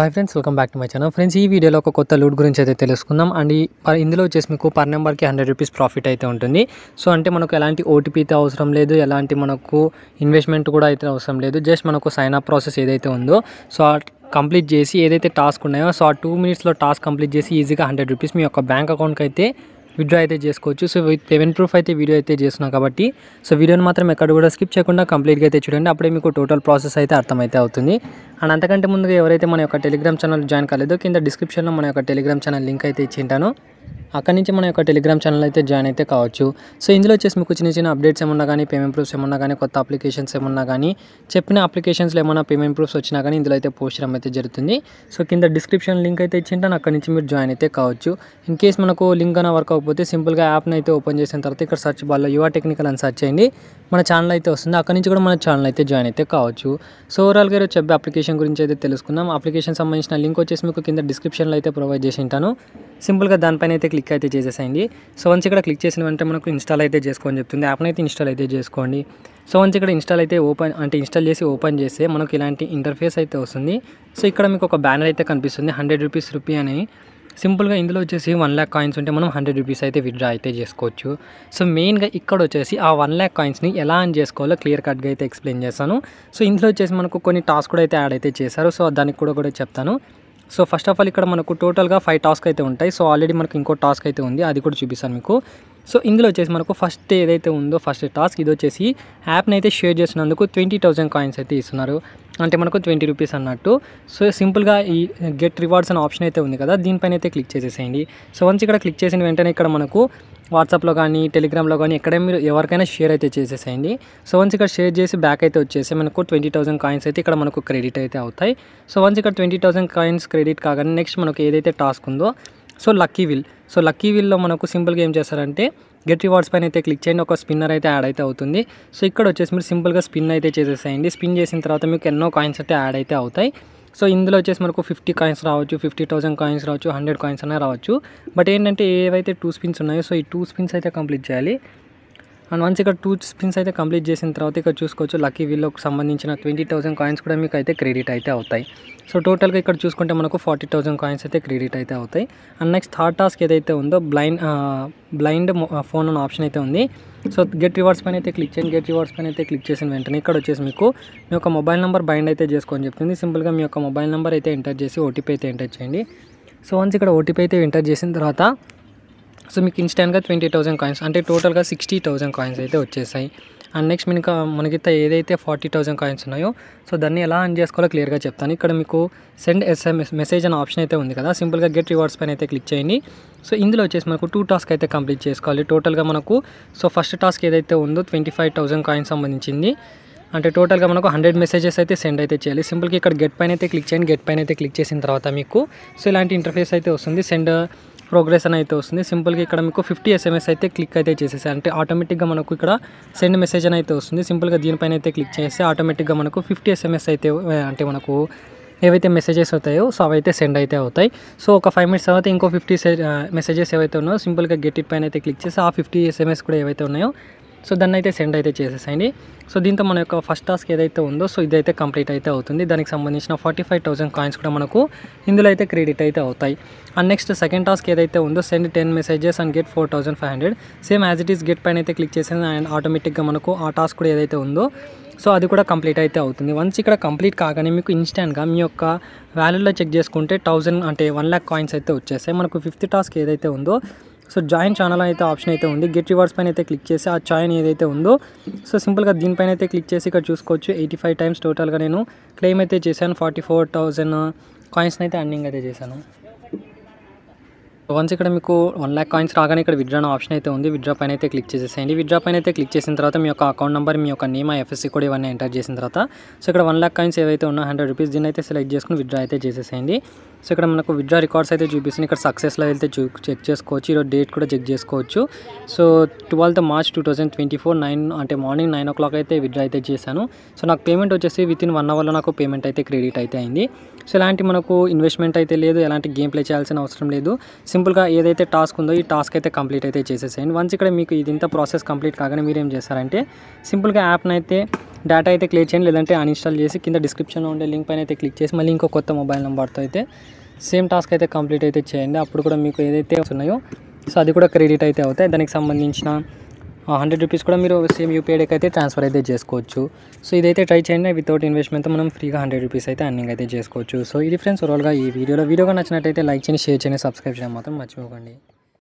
Hi friends, welcome back to my channel. Friends, ఈ వీడియోలో ఒక కొత్త లూట్ గురించి అయితే తెలుసుకుందాం. అండ్ ఇందులో వచ్చేసి మీకు పర్ నెంబర్కి 100 రూపీస్ ప్రాఫిట్ అయితే ఉంటుంది. సో అంటే మనకు ఎలాంటి ఓటీపీ అయితే అవసరం లేదు, ఎలాంటి మనకు ఇన్వెస్ట్మెంట్ కూడా అయితే అవసరం లేదు. జస్ట్ మనకు సైన్ అప్ ప్రాసెస్ ఏదైతే ఉందో సో కంప్లీట్ చేసి ఏదైతే టాస్క్ ఉన్నాయో సో ఆ 2 మినిట్స్లో టాస్క్ కంప్లీట్ చేసి ఈజీగా 100 రూపీస్ మీ యొక్క బ్యాంక్ అకౌంట్కి అయితే విత్డ్రా అయితే చేసుకోవచ్చు. సో విత్ పేమెంట్ ప్రూఫ్ అయితే వీడియో అయితే చేస్తున్నాం కాబట్టి సో వీడియోని మాత్రం ఎక్కడ కూడా స్కిప్ చేయకుండా కంప్లీట్గా అయితే చూడండి. అప్పుడే మీకు టోటల్ ప్రాసెస్ అయితే అర్థమైతే అవుతుంది. అండ్ అంతకంటే ముందుగా ఎవరైతే మన యొక్క టెలిగ్రామ్ ఛానల్ జాయిన్ కాలేదో కింద డిస్క్రిప్షన్లో మన యొక్క టెలిగ్రామ్ ఛానల్ లింక్ అయితే ఇచ్చింటాను. అక్కడి నుంచి మన యొక్క టెలిగ్రామ్ ఛానల్ అయితే జాయిన్ అయితే కావచ్చు. సో ఇందులో వచ్చేసి మీకు చిన్న చిన్న అప్డేట్స్ ఏమన్నా కానీ, పేమెంట్ ప్రూఫ్స్ ఏమన్నా కానీ, కొత్త అప్లికేషన్స్ ఏమన్నా కానీ, చెప్పిన అప్లికేషన్స్లో ఏమన్నా పేమెంట్ ప్రూఫ్స్ వచ్చినా కానీ ఇందులో అయితే పోస్ట్ చేయడం అయితే జరుగుతుంది. సో కింద డిస్క్రిప్షన్ లింక్ అయితే ఇచ్చింటాను, అక్కడి నుంచి మీరు జాయిన్ అయితే కావచ్చు. ఇన్ కేస్ మనకు లింక్ అయినా వర్క్ అవ్వకపోతే సింపుల్గా యాప్ని అయితే ఓపెన్ చేసిన తర్వాత ఇక్కడ సర్చ్ బార్లో యువ టెక్నికల్ అని సర్చ్ చేయండి, మన ఛానల్ అయితే వస్తుంది. అక్కడి నుంచి కూడా మన ఛానల్ అయితే జాయిన్ అయితే కావచ్చు. సో ఓవరాల్గా ఈరోజు చెప్పే అప్లికేషన్ గురించి అయితే తెలుసుకుందాం. అప్లికేషన్ సంబంధించిన లింక్ వచ్చేసి మీకు కింద డిస్క్రిప్షన్లో అయితే ప్రొవైడ్ చేసి ఉంటాను. సింపుల్గా దానిపైన అయితే క్లిక్ అయితే చేసేసేయండి. సో వన్స్ ఇక్కడ క్లిక్ చేసిన వెంటనే మనకు ఇన్స్టాల్ అయితే చేసుకోని చెప్తుంది. యాప్ని అయితే ఇన్స్టాల్ అయితే చేసుకోండి. సో వన్స్ ఇక్కడ ఇన్స్టాల్ అయితే ఇన్స్టాల్ చేసి ఓపెన్ చేస్తే మనకు ఇలాంటి ఇంటర్ఫేస్ అయితే వస్తుంది. సో ఇక్కడ మీకు ఒక బ్యానర్ అయితే కనిపిస్తుంది, 100 రూపీస్ రూపీ అని. సింపుల్గా ఇందులో వచ్చేసి 1 lakh కాయిన్స్ ఉంటే మనం 100 రూపీస్ అయితే విత్డ్రా అయితే చేసుకోవచ్చు. సో మెయిన్గా ఇక్కడ వచ్చేసి ఆ 1 lakh కాయిన్స్ని ఎలా ఆన్ చేసుకోవాలో క్లియర్ కట్గా అయితే ఎక్స్ప్లెయిన్ చేస్తాను. సో ఇందులో వచ్చేసి మనకు కొన్ని టాస్క్ కూడా అయితే యాడ్ అయితే చేశారు. సో దానికి కూడా చెప్తాను. సో ఫస్ట్ ఆఫ్ ఆల్ ఇక్కడ మనకు టోటల్గా 5 టాస్క్ అయితే ఉంటాయి. సో ఆల్రెడీ మనకు ఇంకో టాస్క్ అయితే ఉంది, అది కూడా చూపిస్తాను మీకు. సో ఇందులో వచ్చేసి మనకు ఫస్ట్ ఏదైతే ఉందో ఫస్ట్ టాస్క్ ఇది వచ్చేసి యాప్ని అయితే షేర్ చేసినందుకు 20,000 కాయిన్స్ అయితే ఇస్తున్నారు, అంటే మనకు 20 రూపీస్ అన్నట్టు. సో సింపుల్గా ఈ గెట్ రివార్డ్స్ అనే ఆప్షన్ అయితే ఉంది కదా, దీనిపైన అయితే క్లిక్ చేసేసేయండి. సో వన్స్ ఇక్కడ క్లిక్ చేసిన వెంటనే ఇక్కడ మనకు వాట్సాప్లో కానీ, టెలిగ్రామ్లో కానీ ఎక్కడైనా మీరు ఎవరికైనా షేర్ అయితే చేసేసేయండి. సో వన్స్ ఇక్కడ షేర్ చేసి బ్యాక్ అయితే వచ్చేసి మనకు 20,000 కాయిన్స్ అయితే ఇక్కడ మనకు క్రెడిట్ అయితే అవుతాయి. సో వన్స్ ఇక్కడ 20,000 కాయిన్స్ క్రెడిట్ కాగానే నెక్స్ట్ మనకు ఏదైతే టాస్క్ ఉందో so lucky will. So lucky willow మనకు సింపుల్గా ఏం చేస్తారంటే గెట్ రివార్డ్స్ పైన అయితే క్లిక్ చేయండి, ఒక స్పిన్నర్ అయితే యాడ్ అయితే అవుతుంది. సో ఇక్కడ వచ్చేసి మీరు సింపుల్గా స్పిన్ అయితే చేసేసేయండి. స్పిన్ చేసిన తర్వాత మీకు ఎన్నో కాయిన్స్ అయితే యాడ్ అయితే అవుతాయి. సో ఇందులో వచ్చేసి మనకు 50 కాయిన్స్ రావచ్చు, 50,000 కాయిన్స్ రావచ్చు, 100 కాయిన్స్ అనే రావచ్చు. బట్ ఏంటంటే ఏవైతే 2 స్పిన్స్ ఉన్నాయో సో ఈ 2 స్పిన్స్ అయితే కంప్లీట్ చేయాలి. అండ్ వన్స్ ఇక్కడ 2 స్పిన్స్ అయితే కంప్లీట్ చేసిన తర్వాత ఇక్కడ చూసుకోవచ్చు లక్కీ వీల్లోకి సంబంధించిన 20,000 కాయిన్స్ కూడా మీకు అయితే క్రెడిట్ అయితే అవుతాయి. సో టోటల్గా ఇక్కడ చూసుకుంటే మనకు 40,000 కాయిన్స్ అయితే క్రెడిట్ అయితే అవుతాయి. అండ్ నెక్స్ట్ థర్డ్ టాస్క్ ఏదైతే ఉందో బ్లైండ్ ఫోన్ అనే ఆప్షన్ అయితే ఉంది. సో గెట్ రివార్డ్స్ పైన అయితే క్లిక్ చేయండి. గెట్ రివార్డ్స్ పైన అయితే క్లిక్ చేసిన వెంటనే ఇక్కడ వచ్చేసి మీకు మీ యొక్క మొబైల్ నెంబర్ బైండ్ అయితే చేసుకొని చెప్తుంది. సింపుల్గా మీ యొక్క మొబైల్ నెంబర్ అయితే ఎంటర్ చేసి ఓటీపీ అయితే ఎంటర్ చేయండి. సో వన్స్ ఇక్కడ ఓటీపీ అయితే ఎంటర్ చేసిన తర్వాత సో మీకు ఇన్స్టాంట్గా 20,000 కాయిన్స్ అంటే టోటల్గా 60,000 కాయిన్స్ అయితే వచ్చేసాయి. అండ్ నెక్స్ట్ మనకైతే ఏదైతే 40,000 కాయిన్స్ ఉన్నాయో సో దాన్ని ఎలా ఆన్ చేసుకోవాలో క్లియర్గా చెప్తాను. ఇక్కడ మీకు సెండ్ ఎస్ఎంఎస్ మెసేజ్ అనే ఆప్షన్ అయితే ఉంది కదా, సింపుల్గా గెట్ రివార్డ్స్ పైన అయితే క్లిక్ చేయండి. సో ఇందులో వచ్చేసి మనకు 2 టాస్క్ అయితే కంప్లీట్ చేసుకోవాలి. టోటల్గా మనకు సో ఫస్ట్ టాస్క్ ఏదైతే ఉందో 25,000 కాయిన్స్ సంబంధించింది, అంటే టోటల్గా మనకు 100 మెసేజెస్ అయితే సెండ్ అయితే చేయాలి. సింపుల్గా ఇక్కడ గెట్ పైన అయితే క్లిక్ చేయండి. గెట్ పైన అయితే క్లిక్ చేసిన తర్వాత మీకు సో ఇలాంటి ఇంటర్ఫేస్ అయితే వస్తుంది, సెండ్ ప్రోగ్రెస్ అని అయితే వస్తుంది. సింపుల్గా ఇక్కడ మీకు 50 SMS అయితే క్లిక్ అయితే చేసేసాయి, అంటే ఆటోమేటిక్గా మనకు ఇక్కడ సెండ్ మెసేజ్ అని అయితే వస్తుంది. సింపుల్గా దీనిపైన అయితే క్లిక్ చేస్తే ఆటోమేటిక్గా మనకు 50 SMS అయితే అంటే మనకు ఏవైతే మెసేజెస్ అవుతాయో సో అవైతే సెండ్ అయితే అవుతాయి. సో ఒక 5 minutes తర్వాత ఇంకో 50 మెసేజెస్ ఏవైతే ఉన్నాయో సింపుల్గా గెట్ ఇట్ పైన అయితే క్లిక్ చేసి ఆ 50 SMS కూడా ఏవైతే ఉన్నాయో సో దాన్ని అయితే సెండ్ అయితే చేసేసేయండి. సో దీంతో మన యొక్క ఫస్ట్ టాస్క్ ఏదైతే ఉందో సో ఇదైతే కంప్లీట్ అయితే అవుతుంది. దానికి సంబంధించిన 45,000 కాయిన్స్ కూడా మనకు ఇందులో అయితే క్రెడిట్ అయితే అవుతాయి. అండ్ నెక్స్ట్ సెకండ్ టాస్క్ ఏదైతే ఉందో send 10 messages and get 4,500 same as it is get పైన అయితే క్లిక్ చేసింది అండ్ ఆటోమేటిక్గా మనకు ఆ టాస్క్ కూడా ఏదైతే ఉందో సో అది కూడా కంప్లీట్ అయితే అవుతుంది. వన్స్ ఇక్కడ కంప్లీట్ కాగానే మీకు ఇన్స్టాంట్గా మీ యొక్క వ్యాలెట్లో చెక్ చేసుకుంటే 1000 అంటే 1 lakh కాయిన్స్ అయితే వచ్చేస్తాయి. మనకు 5th టాస్క్ ఏదైతే ఉందో సో జాయిన్ ఛానల్ అయితే ఆప్షన్ అయితే ఉంది. గెట్ రివార్డ్స్ పైన అయితే క్లిక్ చేసి ఆ జాయిన్ ఏదైతే ఉందో సో సింపుల్గా దీనిపైన అయితే క్లిక్ చేసి ఇక్కడ చూసుకోవచ్చు 85 టైమ్స్ టోటల్గా నేను క్లెయిమ్ అయితే చేశాను. 44,000 కాయిన్స్ని అయితే అర్నింగ్ అయితే చేశాను. వన్స్ ఇక్కడ మీకు 1 lakh కాయిన్స్ రాగానే ఇక్కడ విత్డ్రా ఆప్షన్ అయితే ఉంది. విత్డ్రా పైన అయితే క్లిక్ చేసేసేయండి. విత్డ్రా పైన అయితే క్లిక్ చేసిన తర్వాత మీ యొక్క అకౌంట్ నెంబర్, మీ యొక్క నేమ్, ఎఫ్ఎస్సి కూడా ఇవన్నీ ఎంటర్ చేసిన తర్వాత సో ఇక్కడ 1 lakh కాయిన్స్ ఏవైతే ఉన్నా 100 రూపీస్ దీన్ని అయితే సెలెక్ట్ చేసుకుని విత్డ్రా అయితే చేసేసేయండి. సో ఇక్కడ మనకు విత్డ్రా రికార్డ్స్ అయితే చూపిస్తుంది. ఇక్కడ సక్సెస్లో వెళ్తే చెక్ చేసుకోవచ్చు. ఈరోజు డేట్ కూడా చెక్ చేసుకోవచ్చు. సో 12th March 2024 అంటే మార్నింగ్ 9 o'clock అయితే విత్డ్రా అయితే చేశాను. సో నాకు పేమెంట్ వచ్చేసి వితిన్ 1 అవర్లో నాకు పేమెంట్ అయితే క్రెడిట్ అయితే అయింది. సో ఎలాంటి మనకు ఇన్వెస్ట్మెంట్ అయితే లేదు, ఎలాంటి గేమ్ ప్లే చేయాల్సిన అవసరం లేదు. సింపుల్గా ఏదైతే టాస్క్ ఉందో ఈ టాస్క్ అయితే కంప్లీట్ అయితే చేసేసేయండి. వన్స్ ఇక్కడ మీకు ఇదంతా ప్రాసెస్ కంప్లీట్ కాగానే మీరు ఏం చేస్తారంటే సింపుల్గా యాప్ని అయితే డేటా అయితే క్లియర్ చేయండి, లేదంటే అన్ఇన్స్టాల్ చేసి కింద డిస్క్రిప్షన్లో ఉండే లింక్ పైన అయితే క్లిక్ చేసి మళ్ళీ ఇంకో కొత్త మొబైల్ నెంబర్తో అయితే సేమ్ టాస్క్ అయితే కంప్లీట్ అయితే చేయండి. అప్పుడు కూడా మీకు ఏదైతే ఉన్నాయో సో అది కూడా క్రెడిట్ అయితే అవుతాయి. దానికి సంబంధించిన 100 రూపీస్ కూడా మీరు సేమ్ యూపీఐకి అయితే ట్రాన్స్ఫర్ అయితే చేసుకోవచ్చు. సో ఇదైతే ట్రై చేయండి. వితౌట్ ఇన్వెస్ట్మెంట్తో మనం ఫ్రీగా 100 రూపీస్ అయితే అర్నింగ్ అయితే చేసుకోవచ్చు. సో ఇది ఫ్రెండ్స్ ఓవరాల్గా ఈ వీడియోగా నచ్చినట్టయితే లైక్ చేయండి, షేర్ చేయండి, సబ్స్క్రైబ్ చేయడం మాత్రం మర్చిపోకండి.